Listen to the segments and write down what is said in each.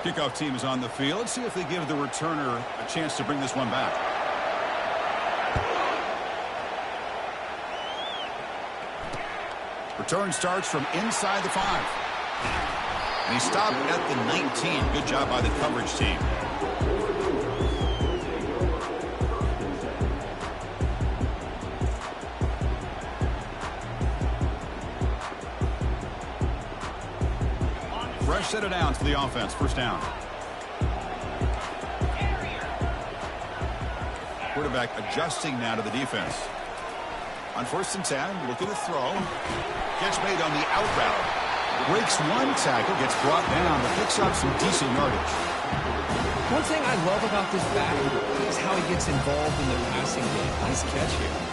Kickoff team is on the field. Let's see if they give the returner a chance to bring this one back. Return starts from inside the 5. And he stopped at the 19. Good job by the coverage team. Fresh set of downs for the offense. First down. Quarterback adjusting now to the defense. On 1st and 10, look at the throw. Catch made on the out route. Breaks one tackle, gets brought down, but picks up some decent yardage. One thing I love about this back is how he gets involved in the passing game. Nice catch here.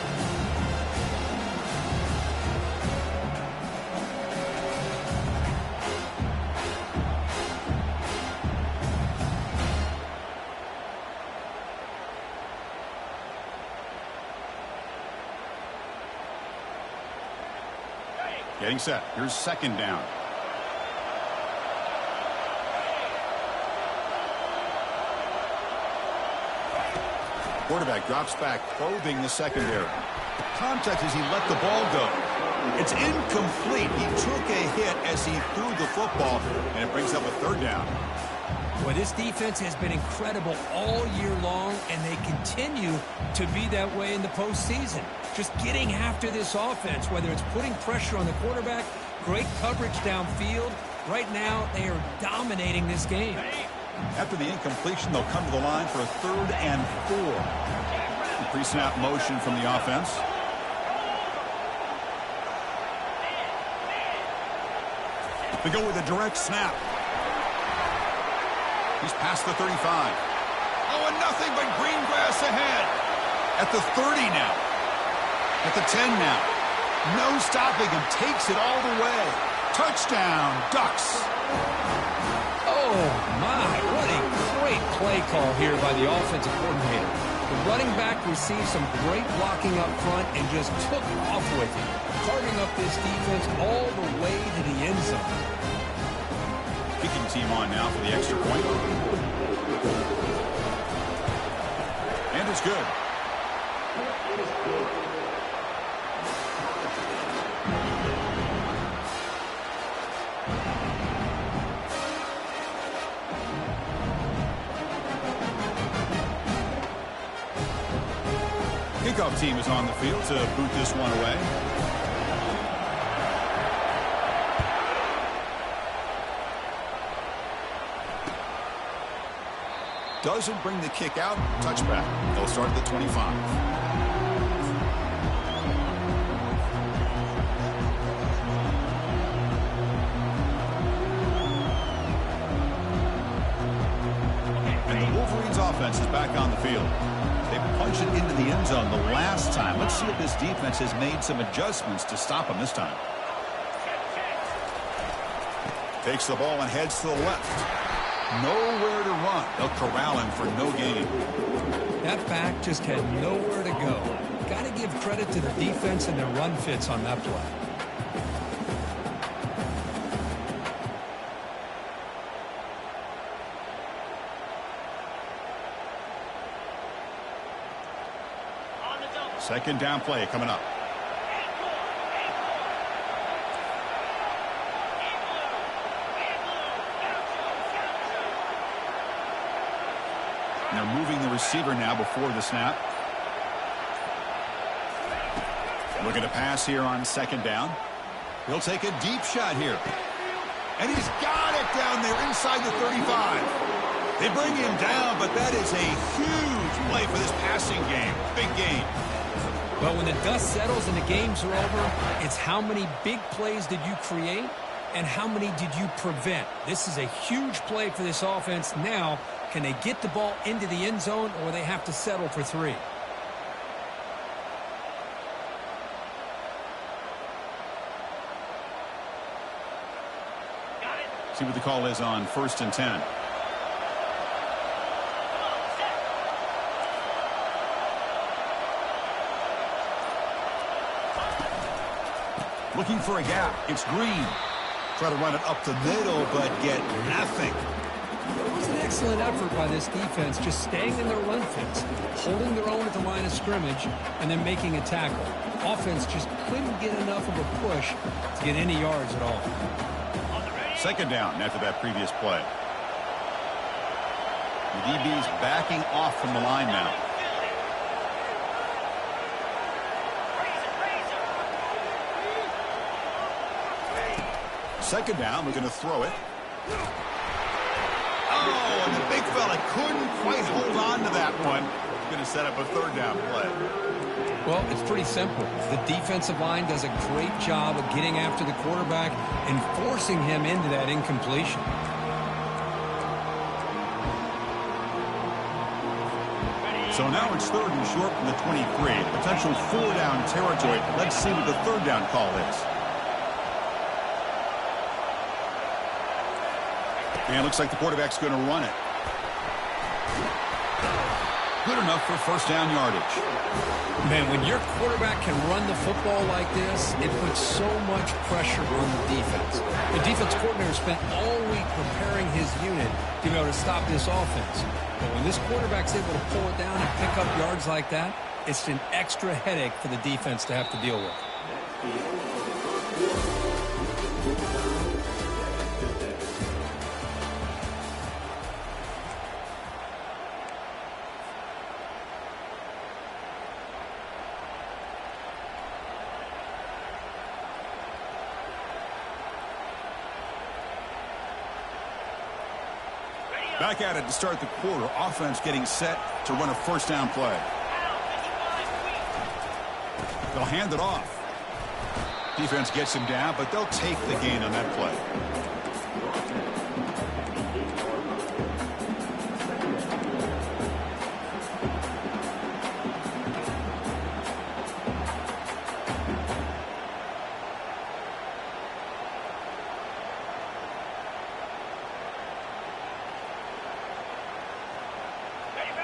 Getting set. Here's 2nd down. Quarterback drops back, probing the secondary. Contact as he let the ball go. It's incomplete. He took a hit as he threw the football, and it brings up a 3rd down. Well, this defense has been incredible all year long, and they continue to be that way in the postseason. Just getting after this offense, whether it's putting pressure on the quarterback, great coverage downfield. Right now, they are dominating this game. After the incompletion, they'll come to the line for a 3rd and 4. Pre-snap motion from the offense. They go with a direct snap. He's past the 35. Oh, and nothing but green grass ahead. At the 30 now. At the 10 now. No stopping him. Takes it all the way. Touchdown, Ducks. Oh, my. What a great play call here by the offensive coordinator. The running back received some great blocking up front and just took off with it, carving up this defense all the way to the end zone. Kicking team on now for the extra point. And it's good. Kickoff team is on the field to boot this one away. Doesn't bring the kick out. Touchback. They'll start at the 25. And the Wolverines offense is back on the field. They punched it into the end zone the last time. Let's see if this defense has made some adjustments to stop them this time. Takes the ball and heads to the left. Nowhere to run. They'll corral him for no gain. That back just had nowhere to go. Got to give credit to the defense and their run fits on that play. Second down play coming up. And they're moving the receiver now before the snap. Looking to pass here on 2nd down. He'll take a deep shot here. And he's got it down there inside the 35. They bring him down, but that is a huge play for this passing game. Big game. Well, when the dust settles and the games are over, it's how many big plays did you create and how many did you prevent. This is a huge play for this offense. Now, can they get the ball into the end zone or they have to settle for 3? See what the call is on 1st and 10. Looking for a gap. It's Green. Try to run it up the middle, but get nothing. It's an excellent effort by this defense, just staying in their run fits, holding their own at the line of scrimmage, and then making a tackle. Offense just couldn't get enough of a push to get any yards at all. Second down after that previous play. The DB's backing off from the line now. Second down, we're going to throw it. Oh, and the big fella couldn't quite hold on to that one. He's going to set up a third down play. Well, it's pretty simple. The defensive line does a great job of getting after the quarterback and forcing him into that incompletion. So now it's third and short from the 23. Potential four-down territory. Let's see what the third down call is. And it looks like the quarterback's going to run it. Good enough for first down yardage. Man, when your quarterback can run the football like this, it puts so much pressure on the defense. The defense coordinator spent all week preparing his unit to be able to stop this offense. But when this quarterback's able to pull it down and pick up yards like that, it's an extra headache for the defense to have to deal with. Back at it to start the quarter. Offense getting set to run a first down play. They'll hand it off. Defense gets him down, but they'll take the gain on that play.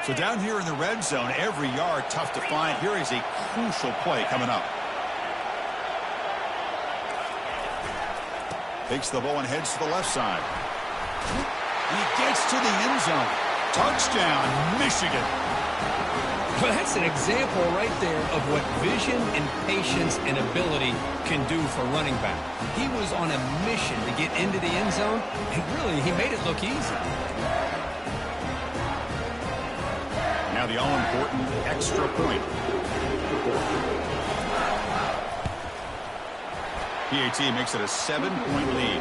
So down here in the red zone, every yard tough to find. Here is a crucial play coming up. Takes the ball and heads to the left side. He gets to the end zone. Touchdown, Michigan. Well, that's an example right there of what vision and patience and ability can do for running back. He was on a mission to get into the end zone, and really, he made it look easy. Now the all-important extra point. PAT makes it a 7-point lead.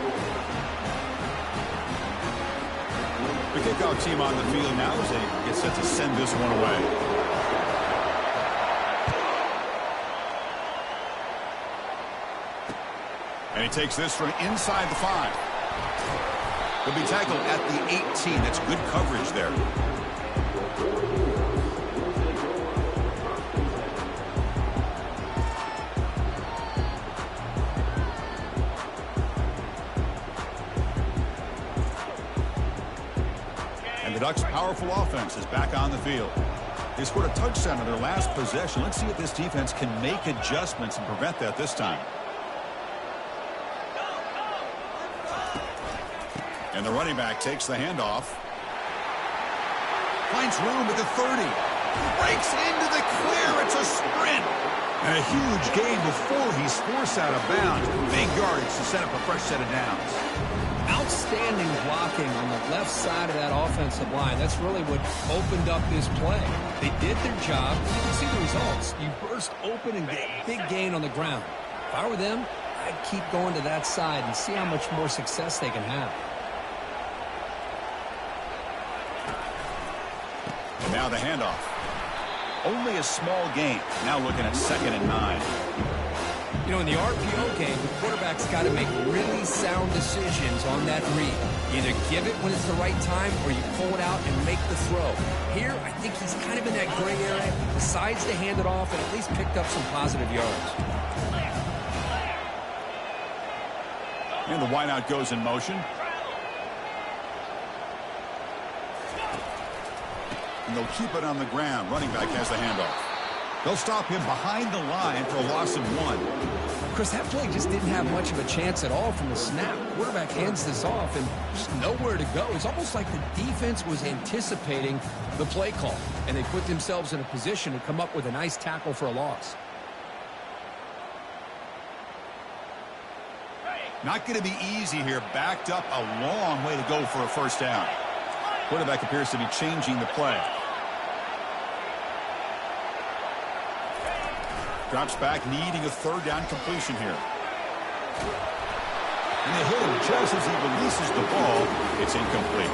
The kickoff team on the field now as they get set to send this one away. And he takes this from inside the 5. He'll be tackled at the 18. That's good coverage there. The Ducks' powerful offense is back on the field. They scored a touchdown on their last possession. Let's see if this defense can make adjustments and prevent that this time. And the running back takes the handoff. Finds room at the 30. Breaks into the clear. It's a sprint. And a huge gain before he's forced out of bounds. Big yardage to set up a fresh set of downs. Outstanding blocking on the left side of that offensive line. That's really what opened up this play. They did their job. You can see the results. You burst open and get a big gain on the ground. If I were them, I'd keep going to that side and see how much more success they can have. And now the handoff. Only a small gain. Now looking at 2nd and 9. You know, in the RPO game, the quarterback's got to make really sound decisions on that read. You either give it when it's the right time or you pull it out and make the throw. Here, I think he's kind of in that gray area, decides to hand it off and at least picked up some positive yards. And the wideout goes in motion. And they'll keep it on the ground. Running back has the handoff. They'll stop him behind the line for a loss of 1. Of course, that play just didn't have much of a chance at all from the snap. Quarterback hands this off and just nowhere to go. It's almost like the defense was anticipating the play call, and they put themselves in a position to come up with a nice tackle for a loss. Not going to be easy here. Backed up a long way to go for a first down. Quarterback appears to be changing the play. Drops back, needing a third down completion here. And they hit him just as he releases the ball. It's incomplete.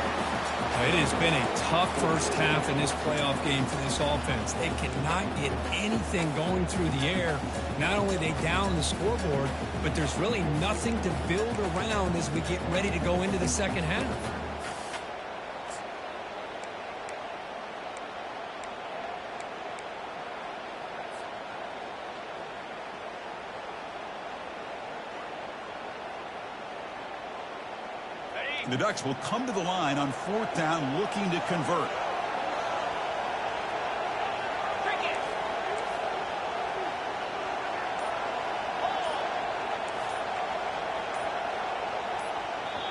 It has been a tough first half in this playoff game for this offense. They cannot get anything going through the air. Not only are they down the scoreboard, but there's really nothing to build around as we get ready to go into the second half. The Ducks will come to the line on fourth down, looking to convert.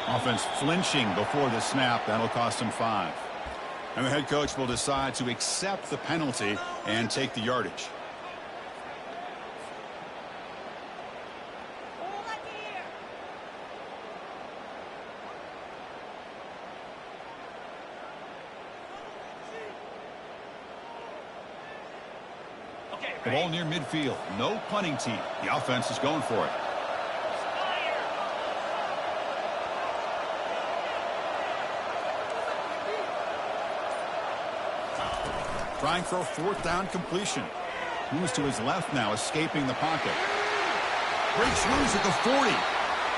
Offense flinching before the snap. That'll cost him 5. And the head coach will decide to accept the penalty and take the yardage. The ball near midfield. No punting team. The offense is going for it. Trying for a fourth down completion. Moves to his left now, escaping the pocket. Breaks loose at the 40.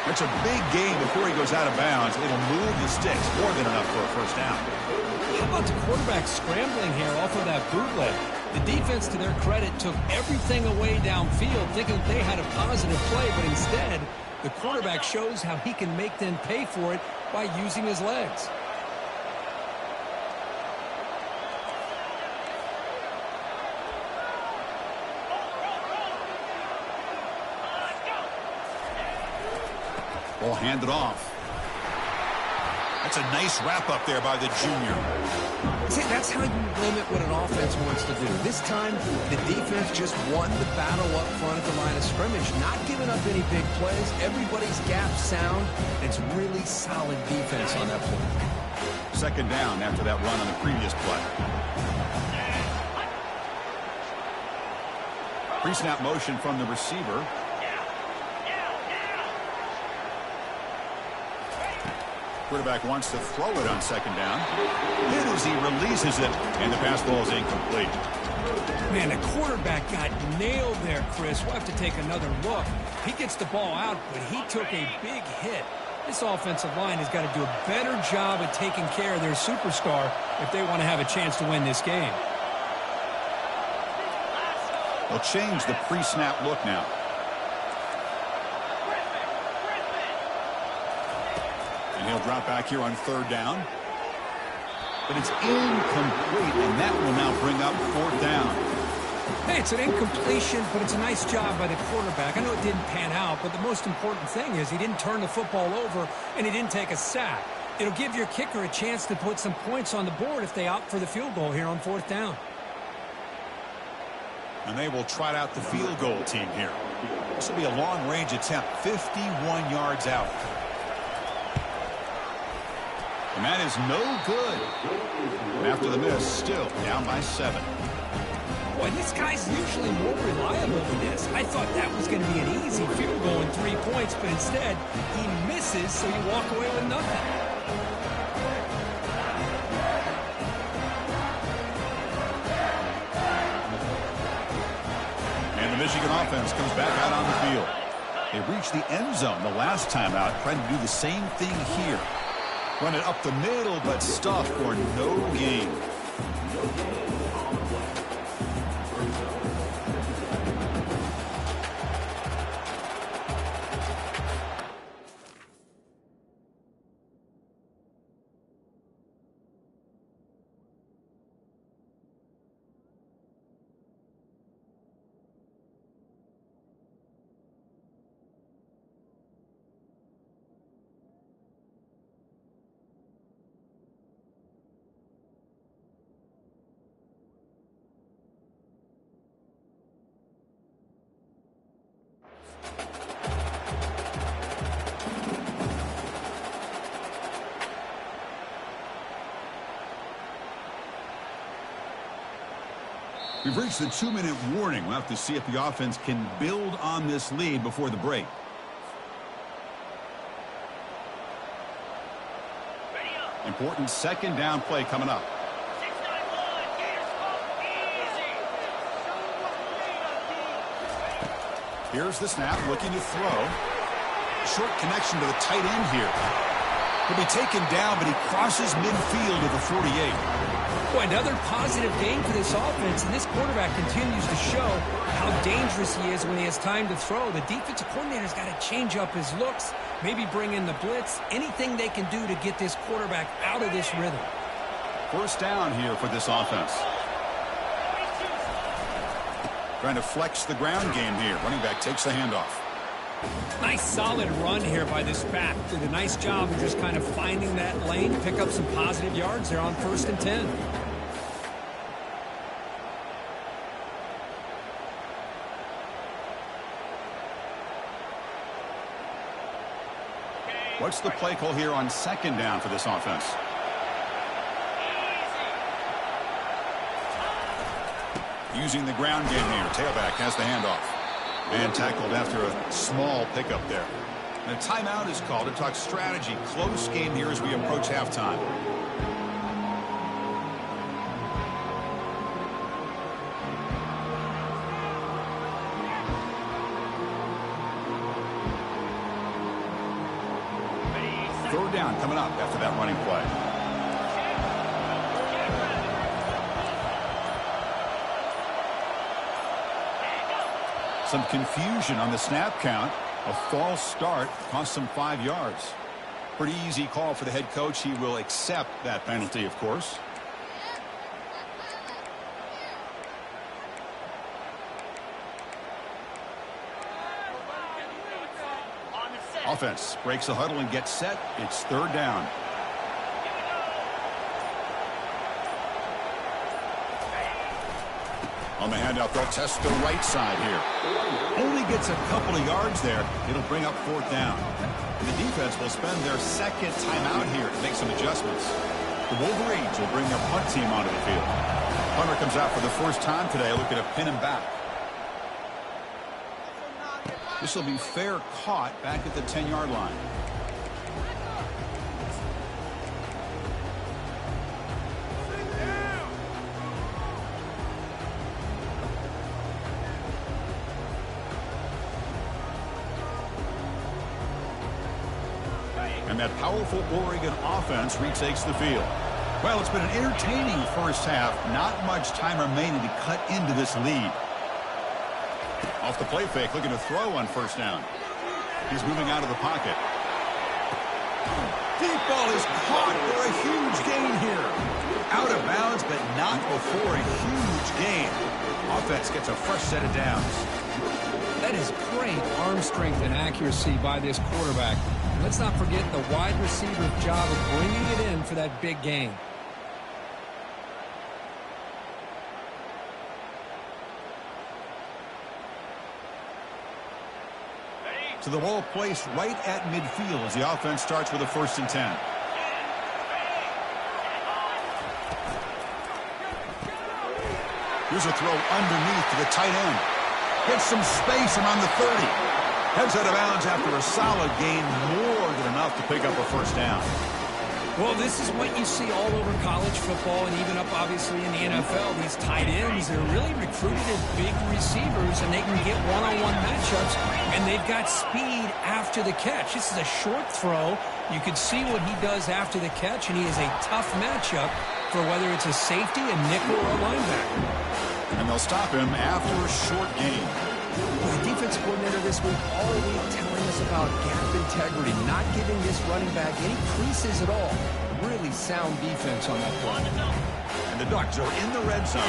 That's a big gain before he goes out of bounds. It'll move the sticks. More than enough for a first down. How about the quarterback scrambling here off of that bootleg? The defense, to their credit, took everything away downfield, thinking they had a positive play, but instead, the quarterback shows how he can make them pay for it by using his legs. Ball handed off. That's a nice wrap-up there by the junior. See, that's how you limit what an offense wants to do. This time, the defense just won the battle up front at the line of scrimmage, not giving up any big plays. Everybody's gap sound. It's really solid defense on that play. Second down after that run on the previous play. Pre-snap motion from the receiver. Quarterback wants to throw it on second down. Hit as he releases it, and the pass ball is incomplete. Man, the quarterback got nailed there, Chris. We'll have to take another look. He gets the ball out, but he took a big hit. This offensive line has got to do a better job of taking care of their superstar if they want to have a chance to win this game. They'll change the pre-snap look now. And he'll drop back here on third down. But it's incomplete, and that will now bring up fourth down. Hey, it's an incompletion, but it's a nice job by the quarterback. I know it didn't pan out, but the most important thing is he didn't turn the football over, and he didn't take a sack. It'll give your kicker a chance to put some points on the board if they opt for the field goal here on fourth down. And they will trot out the field goal team here. This will be a long-range attempt, 51 yards out. And that is no good. And after the miss, still down by 7. Boy, this guy's usually more reliable than this. I thought that was going to be an easy field goal in 3 points, but instead, he misses, so you walk away with nothing. And the Michigan offense comes back out on the field. They reached the end zone the last time out, trying to do the same thing here. Run it up the middle, but stuffed for no gain. We've reached the 2-minute warning. We'll have to see if the offense can build on this lead before the break. Important second down play coming up. Here's the snap, looking to throw. Short connection to the tight end here. He'll be taken down, but he crosses midfield at the 48. Boy, another positive game for this offense, and this quarterback continues to show how dangerous he is when he has time to throw. The defensive coordinator's got to change up his looks, maybe bring in the blitz, anything they can do to get this quarterback out of this rhythm. First down here for this offense. Trying to flex the ground game here. Running back takes the handoff. Nice solid run here by this back. Did a nice job of just kind of finding that lane, pick up some positive yards there on 1st and 10. What's the play call here on second down for this offense? Using the ground game here. Tailback has the handoff. And tackled after a small pickup there. And a timeout is called to talk strategy. Close game here as we approach halftime. Third down coming up after that running play. Some confusion on the snap count. A false start cost him 5 yards. Pretty easy call for the head coach. He will accept that penalty, of course. Offense breaks the huddle and gets set. It's third down. On the handout, they'll test the right side here. Only gets a couple of yards there. It'll bring up fourth down. And the defense will spend their second timeout here to make some adjustments. The Wolverines will bring their punt team onto the field. Punter comes out for the first time today, looking to pin him back. This will be fair caught back at the 10-yard line. And that powerful Oregon offense retakes the field. Well, it's been an entertaining first half. Not much time remaining to cut into this lead. Off the play fake, looking to throw on first down. He's moving out of the pocket. Deep ball is caught for a huge gain here. Out of bounds, but not before a huge gain. Offense gets a fresh set of downs. That is great arm strength and accuracy by this quarterback. Let's not forget the wide receiver's job of bringing it in for that big gain. So the ball placed right at midfield as the offense starts with a 1st and 10. Here's a throw underneath to the tight end. Gets some space around the 30. Heads out of bounds after a solid gain, more than enough to pick up a first down. Well, this is what you see all over college football and even up, obviously, in the NFL. These tight ends, they're really recruited as big receivers, and they can get one-on-one matchups, and they've got speed after the catch. This is a short throw. You can see what he does after the catch, and he is a tough matchup for whether it's a safety, a nickel, or a linebacker. And they'll stop him after a short gain. The defense coordinator this week all week telling us about gap integrity, not giving this running back any creases at all. Really sound defense on that play. And the Ducks are in the red zone.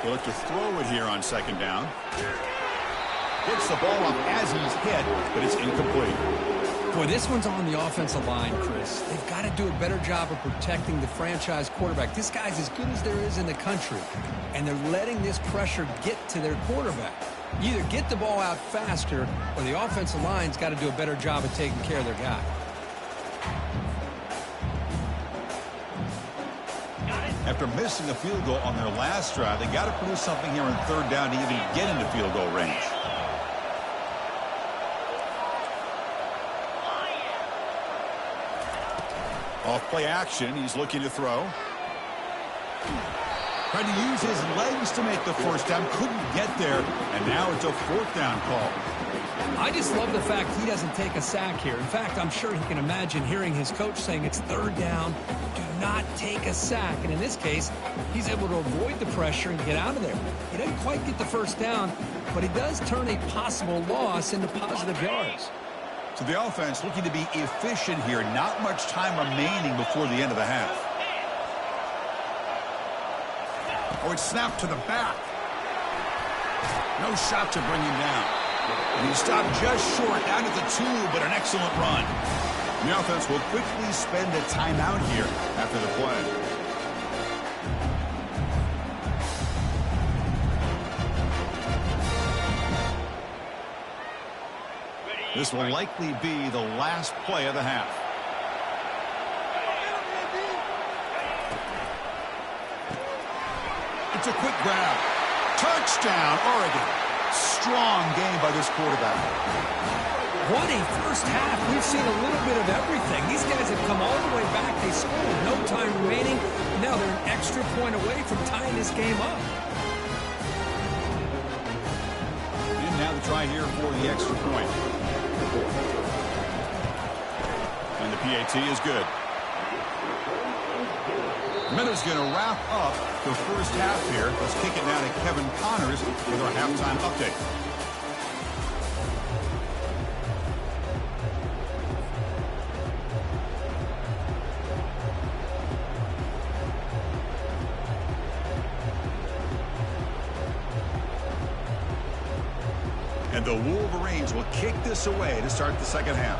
They look to throw it here on second down. Gets the ball up as he's hit, but it's incomplete. Boy, this one's on the offensive line, Chris. They've got to do a better job of protecting the franchise quarterback. This guy's as good as there is in the country, and they're letting this pressure get to their quarterback. You either get the ball out faster, or the offensive line's got to do a better job of taking care of their guy. After missing a field goal on their last drive, they got to produce something here on third down to even get into field goal range. Off play action, he's looking to throw. Tried to use his legs to make the first down, couldn't get there, and now it's a fourth down call. I just love the fact he doesn't take a sack here. In fact, I'm sure he can imagine hearing his coach saying it's third down, do not take a sack. And in this case, he's able to avoid the pressure and get out of there. He doesn't quite get the first down, but he does turn a possible loss into positive yards. So the offense looking to be efficient here. Not much time remaining before the end of the half. Oh, it's snapped to the back. No shot to bring him down. And he stopped just short, down at the 2, but an excellent run. The offense will quickly spend a timeout here after the play. This will likely be the last play of the half. It's a quick grab. Touchdown, Oregon. Strong game by this quarterback. What a first half. We've seen a little bit of everything. These guys have come all the way back. They scored with no time remaining. Now they're an extra point away from tying this game up. And now the try here for the extra point. And the PAT is good. Miller's going to wrap up the first half here. Let's kick it now to Kevin Connors with our halftime update. And the Wolverines will kick this away to start the second half.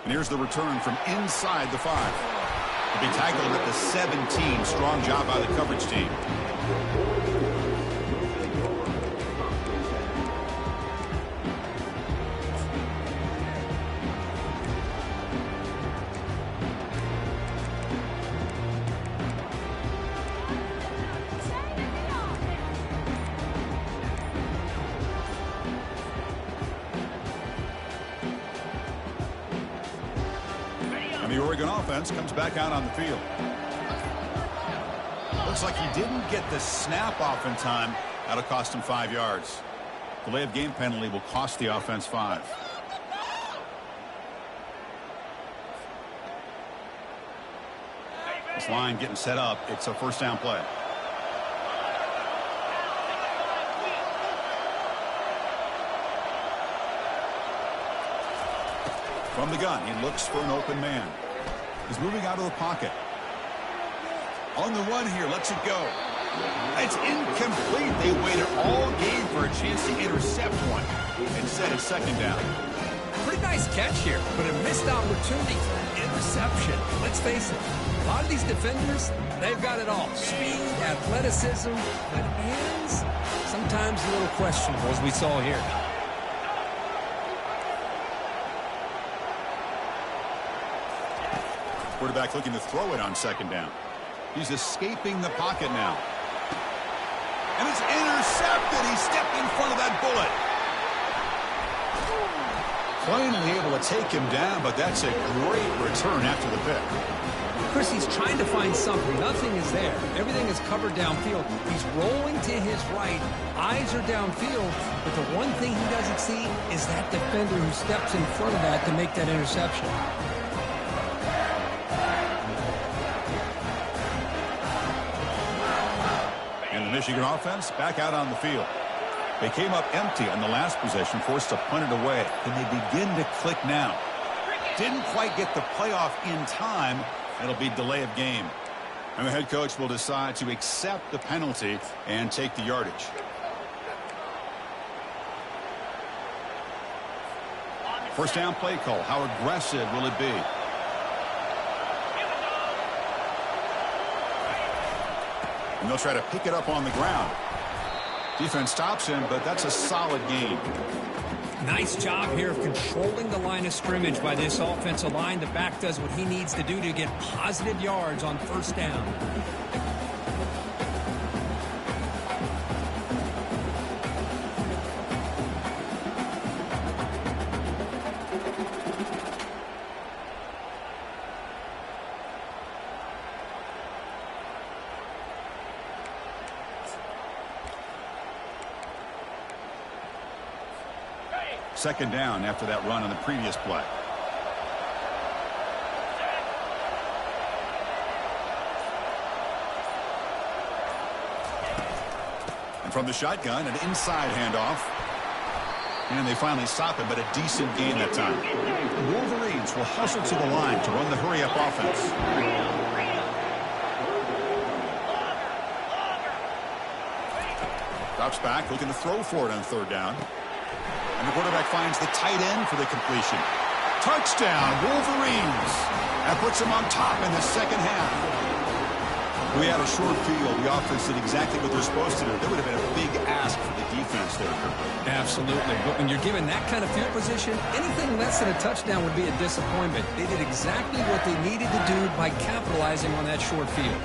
And here's the return from inside the 5. They'll be tackled at the 17. Strong job by the coverage team. The Oregon offense comes back out on the field. Looks like he didn't get the snap off in time. That'll cost him 5 yards. Delay of game penalty will cost the offense 5. This line getting set up. It's a first down play. From the gun, he looks for an open man. He's moving out of the pocket. On the run here, lets it go. It's incomplete. They waited all game for a chance to intercept one. Instead, it's second down. Pretty nice catch here, but a missed opportunity for an interception. Let's face it, a lot of these defenders, they've got it all. Speed, athleticism, but hands, sometimes a little questionable, as we saw here. Quarterback looking to throw it on second down. He's escaping the pocket now. And it's intercepted. He stepped in front of that bullet. Finally able to take him down, but that's a great return after the pick. Chris, he's trying to find something. Nothing is there. Everything is covered downfield. He's rolling to his right. Eyes are downfield. But the one thing he doesn't see is that defender who steps in front of that to make that interception. Michigan offense back out on the field. They came up empty on the last possession, forced to punt it away. Can they begin to click now? Didn't quite get the playoff in time. It'll be delay of game. And the head coach will decide to accept the penalty and take the yardage. First down play call. How aggressive will it be? And they'll try to pick it up on the ground. Defense stops him, but that's a solid gain. Nice job here of controlling the line of scrimmage by this offensive line. The back does what he needs to do to get positive yards on first down. Second down after that run on the previous play. And from the shotgun, an inside handoff. And they finally stop it, but a decent gain that time. The Wolverines will hustle to the line to run the hurry-up offense. Drops back, looking to throw for it on third down. And the quarterback finds the tight end for the completion. Touchdown, Wolverines. That puts them on top in the second half. We had a short field. The offense did exactly what they're supposed to do. That would have been a big ask for the defense there. Absolutely. But when you're given that kind of field position, anything less than a touchdown would be a disappointment. They did exactly what they needed to do by capitalizing on that short field.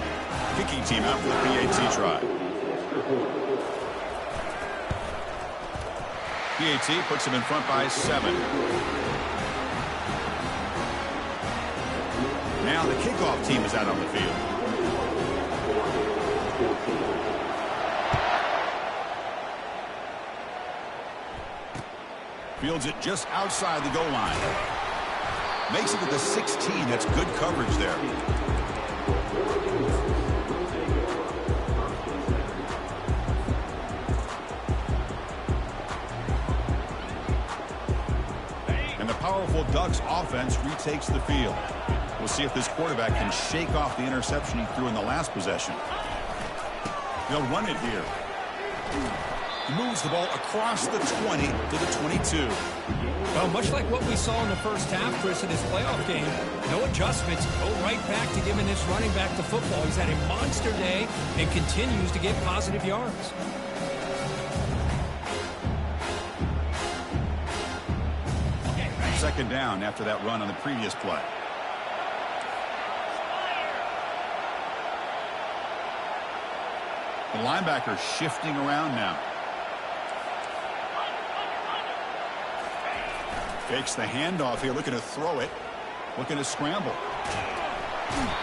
Kicking team out for the PAT try. PAT puts him in front by 7. Now the kickoff team is out on the field. Fields it just outside the goal line. Makes it to the 16. That's good coverage there. Powerful Ducks offense retakes the field. We'll see if this quarterback can shake off the interception he threw in the last possession. They'll run it here. He moves the ball across the 20 to the 22. Well, much like what we saw in the first half, Chris, in this playoff game, no adjustments. Go right back to giving this running back the football. He's had a monster day and continues to get positive yards. Second down after that run on the previous play. The linebacker shifting around now. Fakes the handoff here, looking to throw it. Looking to scramble.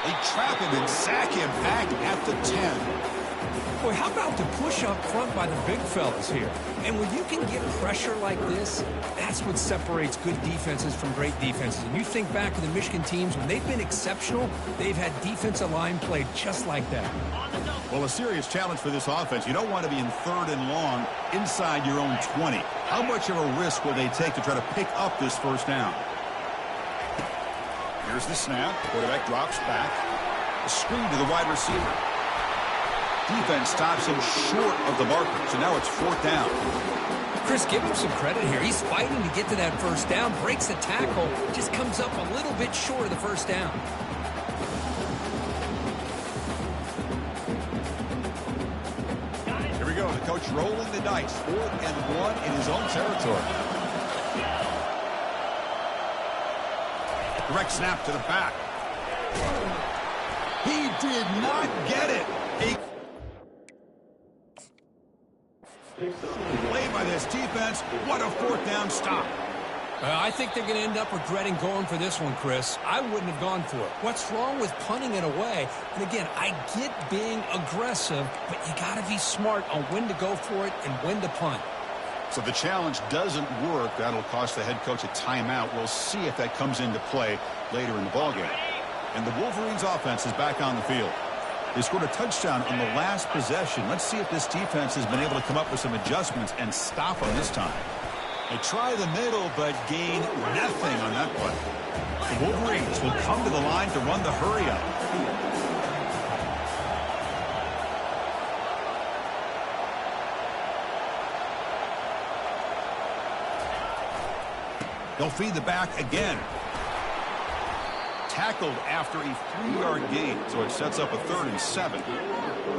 They trap him and sack him back at the 10. Boy, how about the push up front by the big fellas here? And when you can get pressure like this, that's what separates good defenses from great defenses. And you think back to the Michigan teams, when they've been exceptional, they've had defensive line played just like that. Well, a serious challenge for this offense. You don't want to be in third and long inside your own 20. How much of a risk will they take to try to pick up this first down? Here's the snap. Quarterback drops back. A screen to the wide receiver. Defense stops him short of the marker, so now it's fourth down. Chris, give him some credit here. He's fighting to get to that first down, breaks the tackle, just comes up a little bit short of the first down. Here we go, the coach rolling the dice. 4th and 1 in his own territory. Direct snap to the back. He did not get it. Play by this defense. What a fourth down stop. I think they're going to end up regretting going for this one, Chris. I wouldn't have gone for it. What's wrong with punting it away? And again, I get being aggressive, but you got to be smart on when to go for it and when to punt. So the challenge doesn't work. That'll cost the head coach a timeout. We'll see if that comes into play later in the ballgame. And the Wolverines offense is back on the field. They scored a touchdown on the last possession. Let's see if this defense has been able to come up with some adjustments and stop them this time. They try the middle, but gain nothing on that play. The Wolverines will come to the line to run the hurry-up. They'll feed the back again. tackled after a 3-yard gain, so it sets up a 3rd and 7.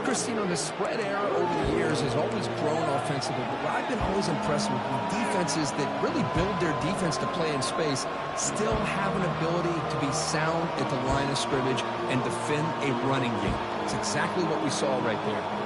Chris, you know, the spread era over the years has always grown offensively, but what I've been always impressed with defenses that really build their defense to play in space still have an ability to be sound at the line of scrimmage and defend a running game. It's exactly what we saw right there.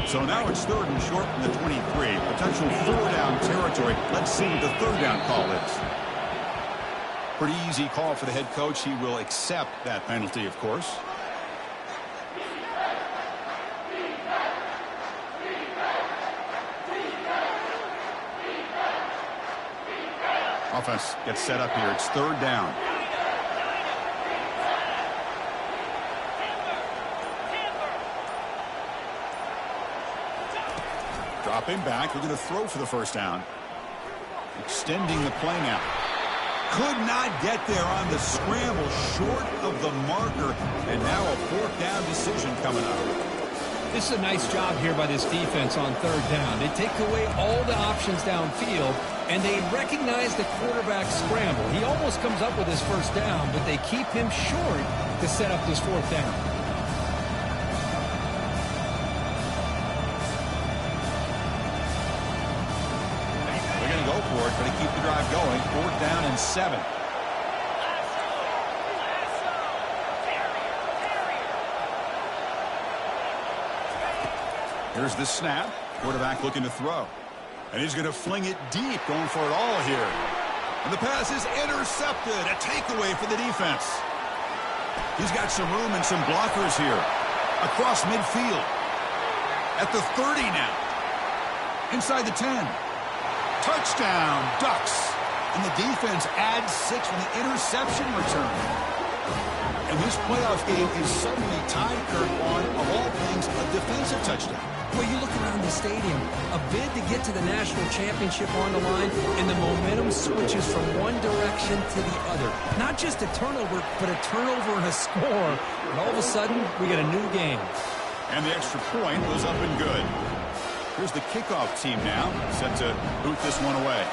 So now it's 3rd and short from the 23. Potential 4-down territory. Let's see what the 3rd down call is. Pretty easy call for the head coach. He will accept that penalty, of course. Offense gets set up here. It's 3rd down. Dropping back. We're going to throw for the 1st down. Extending the play now. Could not get there on the scramble, short of the marker. And now a 4th down decision coming up. This is a nice job here by this defense on 3rd down. They take away all the options downfield, and they recognize the quarterback scramble. He almost comes up with his 1st down, but they keep him short to set up this 4th down. For it, but to keep the drive going. 4th down and 7. Here's the snap. Quarterback looking to throw. And he's going to fling it deep, going for it all here. And the pass is intercepted. A takeaway for the defense. He's got some room and some blockers here. Across midfield. At the 30 now. Inside the 10. Touchdown, Ducks. And the defense adds 6 from the interception return. And this playoff game is suddenly tied, Kirk, on, of all things, a defensive touchdown. Well, you look around the stadium, a bid to get to the national championship on the line, and the momentum switches from one direction to the other. Not just a turnover, but a turnover and a score. And all of a sudden, we get a new game. And the extra point was up and good. Here's the kickoff team now, set to boot this one away.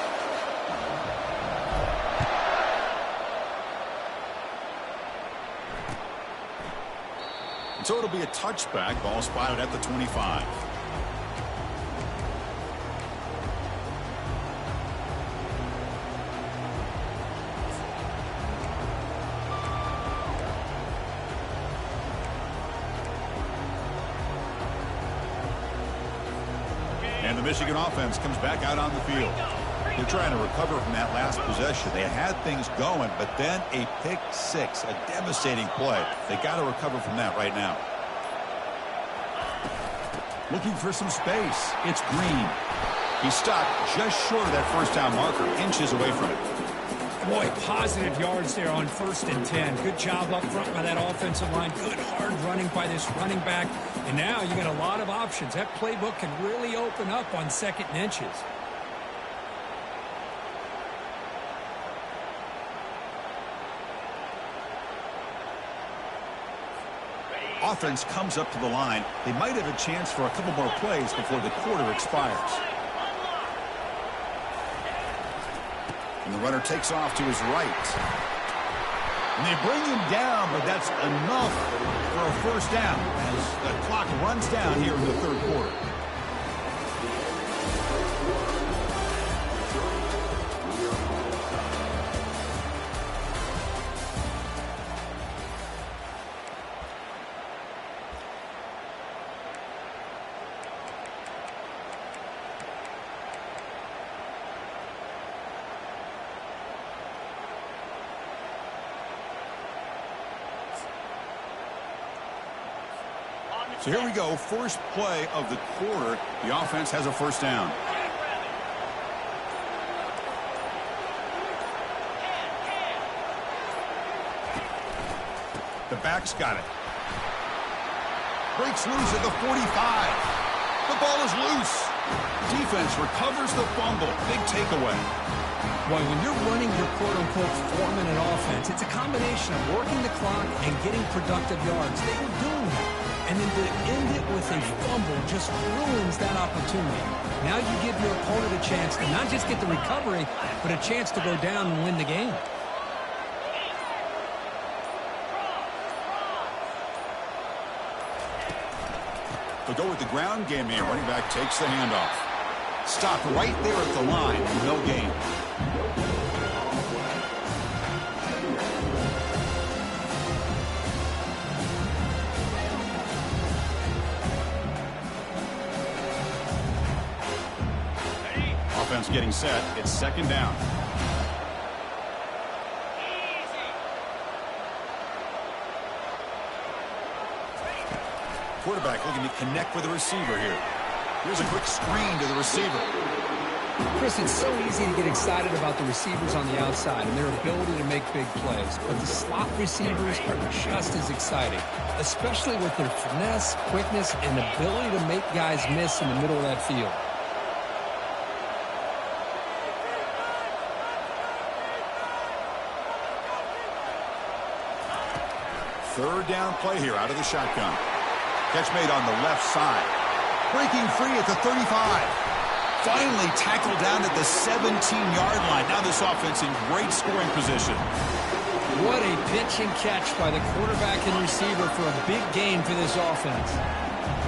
And so it'll be a touchback. Ball spotted at the 25. And the Michigan offense comes back out on the field. They're trying to recover from that last possession. They had things going, but then a pick 6, a devastating play. They got to recover from that right now. Looking for some space. It's Green. He stopped just short of that 1st down marker, inches away from it. Boy, positive yards there on 1st and 10. Good job up front by that offensive line. Good hard running by this running back. And now you got a lot of options. That playbook can really open up on 2nd and inches. Offense comes up to the line. They might have a chance for a couple more plays before the quarter expires. And the runner takes off to his right. And they bring him down, but that's enough for a 1st down as the clock runs down here in the 3rd quarter. So here we go, first play of the quarter. The offense has a 1st down. The back's got it. Breaks loose at the 45. The ball is loose. Defense recovers the fumble. Big takeaway. Boy, when you're running your quote-unquote 4-minute offense, it's a combination of working the clock and getting productive yards. They were doing that. And then to end it with a fumble just ruins that opportunity. Now you give your opponent a chance to not just get the recovery, but a chance to go down and win the game. They'll go with the ground game here. Running back takes the handoff. Stopped right there at the line. No gain. Offense getting set. It's second down. Quarterback looking to connect with the receiver here. Here's a quick screen to the receiver. Chris, it's so easy to get excited about the receivers on the outside and their ability to make big plays. But the slot receivers are just as exciting, especially with their finesse, quickness, and ability to make guys miss in the middle of that field. Third down play here out of the shotgun. Catch made on the left side. Breaking free at the 35. Finally tackled down at the 17-yard line. Now this offense in great scoring position. What a pitch and catch by the quarterback and receiver for a big gain for this offense.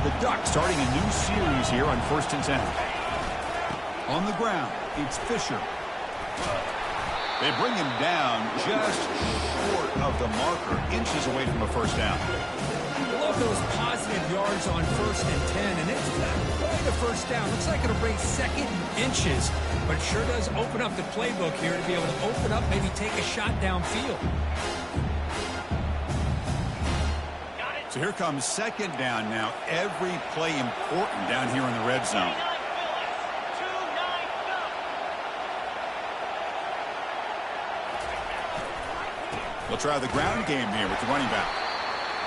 The Ducks starting a new series here on 1st and 10. On the ground, it's Fisher. They bring him down just short of the marker, inches away from a first down. I love those positive yards on 1st and 10, and it's not quite a first down. Looks like it'll bring second inches, but sure does open up the playbook here to be able to open up, maybe take a shot downfield. So here comes second down now. Every play important down here in the red zone. They'll try the ground game here with the running back.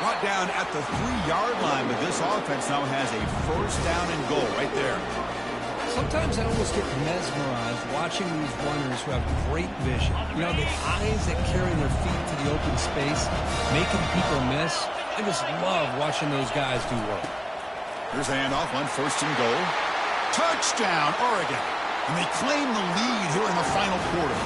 Brought down at the 3-yard line, but this offense now has a first down and goal right there. Sometimes I almost get mesmerized watching these runners who have great vision. You know, the eyes that carry their feet to the open space, making people miss. I just love watching those guys do work. Here's a handoff on 1st and goal. Touchdown, Oregon. And they claim the lead here in the final quarter.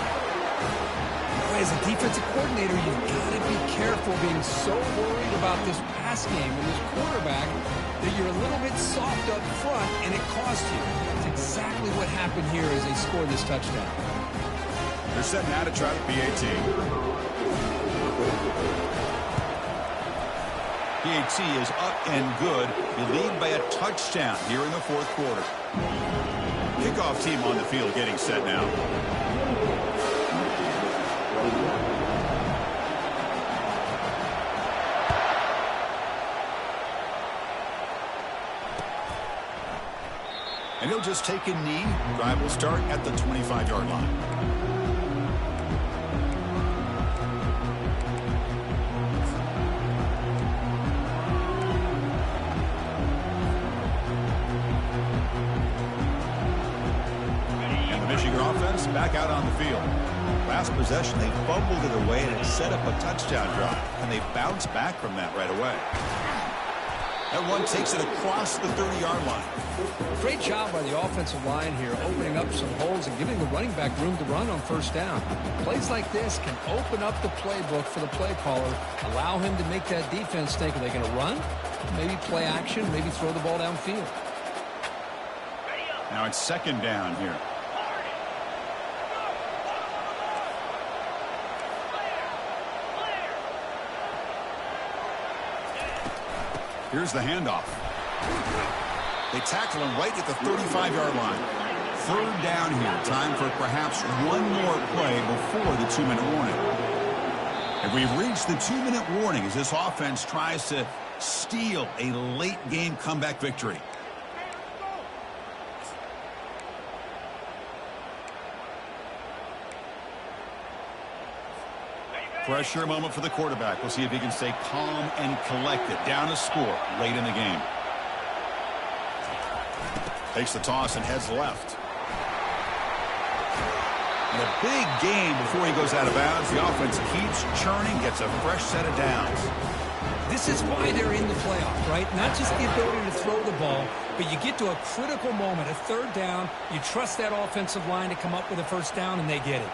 As a defensive coordinator, you've got to be careful being so worried about this pass game and this quarterback that you're a little bit soft up front and it costs you. That's exactly what happened here as they scored this touchdown. They're set now to try the PAT. PAT is up and good. They lead by a touchdown here in the 4th quarter. Kickoff team on the field getting set now. And he'll just take a knee. Drive will start at the 25-yard line. And the Michigan offense back out on the field. Last possession, they fumbled it away, and it set up a touchdown drive. And they bounced back from that right away. That one takes it across the 30-yard line. Great job by the offensive line here, opening up some holes and giving the running back room to run on first down. Plays like this can open up the playbook for the play caller, allow him to make that defense think, are they going to run? Maybe play action, maybe throw the ball downfield. Now it's second down here. Here's the handoff. They tackle him right at the 35-yard line. Third down here. Time for perhaps one more play before the 2-minute warning. And we've reached the 2-minute warning as this offense tries to steal a late-game comeback victory. Pressure moment for the quarterback. We'll see if he can stay calm and collected. Down a score late in the game. Takes the toss and heads left. And a big game before he goes out of bounds. The offense keeps churning, gets a fresh set of downs. This is why they're in the playoff, right? Not just the ability to throw the ball, but you get to a critical moment, a third down. You trust that offensive line to come up with a first down, and they get it.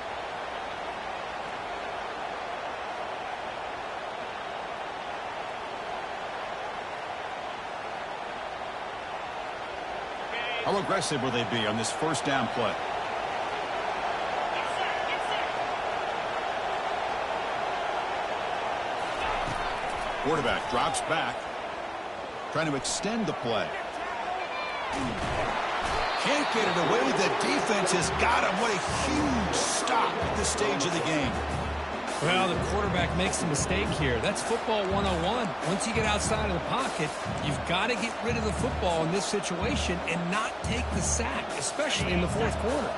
How aggressive will they be on this first down play? Quarterback drops back, trying to extend the play. Can't get it away. The defense has got him. What a huge stop at this stage of the game. Well, the quarterback makes a mistake here. That's football 101. Once you get outside of the pocket, you've got to get rid of the football in this situation and not take the sack, especially in the fourth quarter.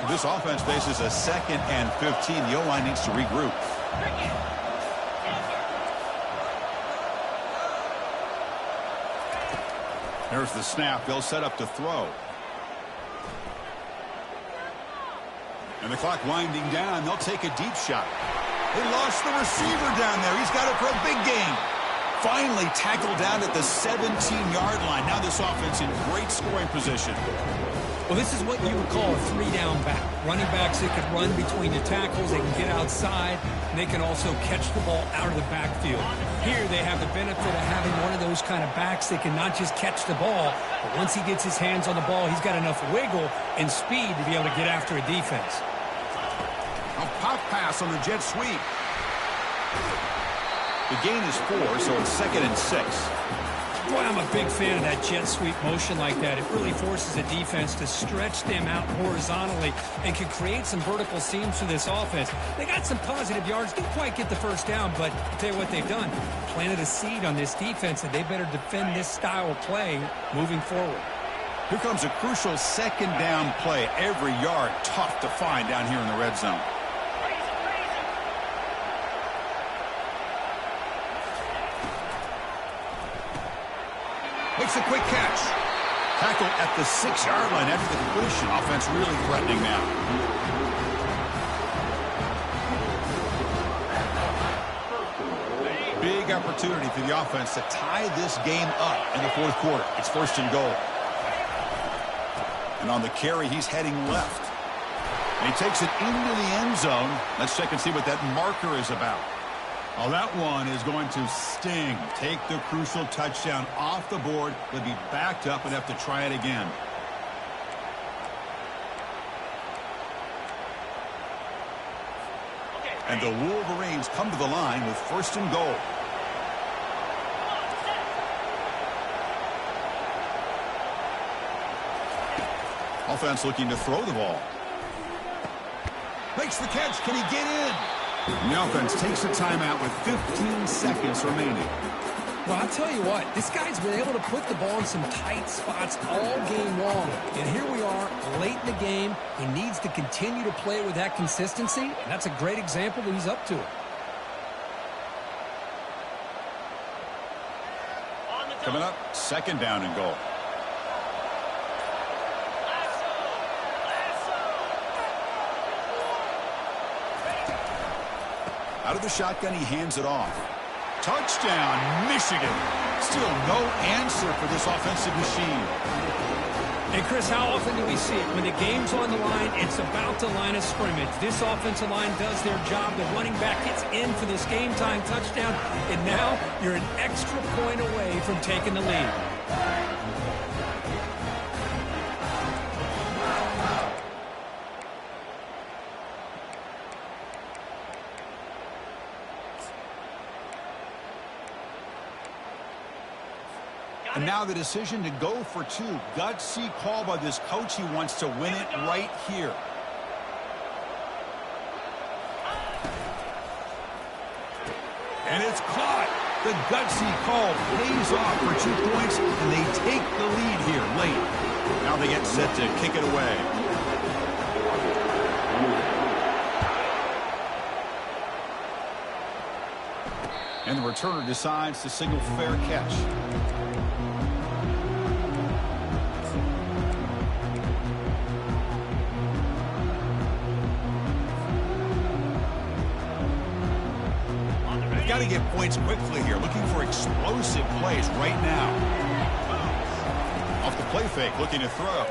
This offense faces a 2nd and 15. The O-line needs to regroup. There's the snap. They'll set up to throw. And the clock winding down. They'll take a deep shot. They lost the receiver down there. He's got it for a big gain. Finally tackled down at the 17-yard line. Now this offense in great scoring position. Well, this is what you would call a 3-down back. Running backs that can run between the tackles. They can get outside. And they can also catch the ball out of the backfield. Here they have the benefit of having one of those kind of backs that can not just catch the ball, but once he gets his hands on the ball, he's got enough wiggle and speed to be able to get after a defense. A pop pass on the jet sweep. The gain is 4, so it's 2nd and 6. Boy, I'm a big fan of that jet sweep motion like that. It really forces a defense to stretch them out horizontally and can create some vertical seams for this offense. They got some positive yards, didn't quite get the first down, but I'll tell you what they've done. Planted a seed on this defense, and they better defend this style of play moving forward. Here comes a crucial 2nd down play. Every yard tough to find down here in the red zone. Makes a quick catch. Tackle at the 6-yard line after the completion. Offense really threatening now. Big opportunity for the offense to tie this game up in the fourth quarter. It's 1st and goal. And on the carry, he's heading left. And he takes it into the end zone. Let's check and see what that marker is about. Oh, that one is going to sting. Take the crucial touchdown off the board. They'll be backed up and have to try it again. And the Wolverines come to the line with 1st and goal. Offense looking to throw the ball. Makes the catch. Can he get in? The offense takes a timeout with 15 seconds remaining. Well, I'll tell you what, this guy's been able to put the ball in some tight spots all game long. And here we are, late in the game. He needs to continue to play with that consistency. And that's a great example that he's up to it. Coming up, 2nd down and goal. Out of the shotgun, he hands it off. Touchdown, Michigan. Still no answer for this offensive machine. And, Chris, how often do we see it? When the game's on the line, it's about the line of scrimmage. This offensive line does their job. The running back gets in for this game-time touchdown, and now you're an extra point away from taking the lead. And now the decision to go for 2. Gutsy call by this coach. He wants to win it right here. And it's caught. The gutsy call pays off for 2 points, and they take the lead here late. Now they get set to kick it away. And the returner decides to signal fair catch. to get points quickly here, looking for explosive plays right now. Off the play fake, looking to throw.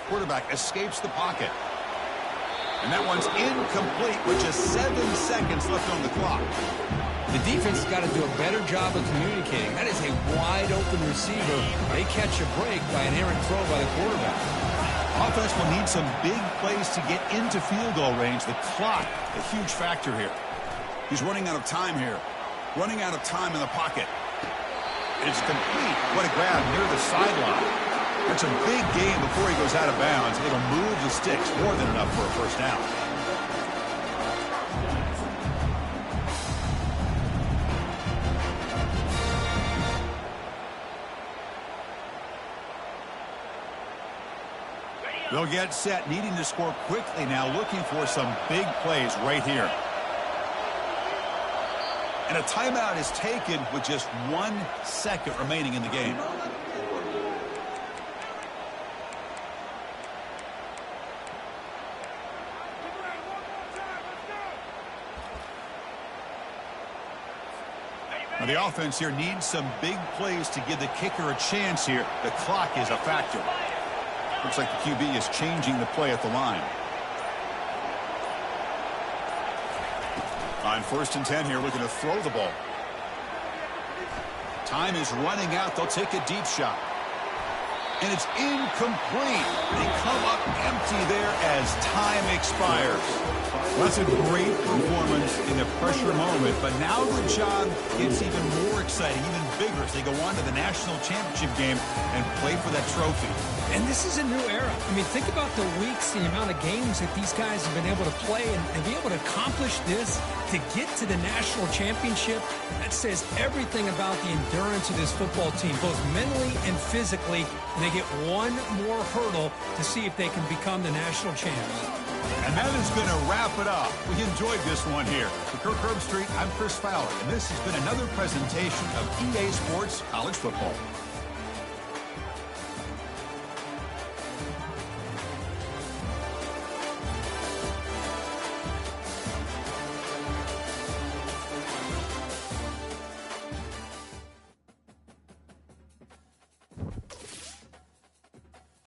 Quarterback escapes the pocket. And that one's incomplete with just 7 seconds left on the clock. The defense has got to do a better job of communicating. That is a wide-open receiver. They catch a break by an errant throw by the quarterback. Offense will need some big plays to get into field goal range. The clock, a huge factor here. He's running out of time here. Running out of time in the pocket. It's complete. What a grab near the sideline. That's a big gain before he goes out of bounds. It'll move the sticks more than enough for a first down. They'll get set, needing to score quickly now, looking for some big plays right here. And a timeout is taken with just 1 second remaining in the game. Now the offense here needs some big plays to give the kicker a chance here. The clock is a factor. Looks like the QB is changing the play at the line. On 1st and 10 here, looking to throw the ball. Time is running out. They'll take a deep shot. And it's incomplete. They come up empty there as time expires. Well, that's a great performance in a pressure moment, but now the job gets even more exciting, even bigger as they go on to the national championship game and play for that trophy. And this is a new era. I mean, think about the weeks, the amount of games that these guys have been able to play and be able to accomplish this, to get to the national championship. That says everything about the endurance of this football team, both mentally and physically. And they get one more hurdle to see if they can become the national champs. And that is going to wrap it up. We enjoyed this one here. For Kirk Herbstreit, I'm Chris Fowler, and this has been another presentation of EA Sports College Football.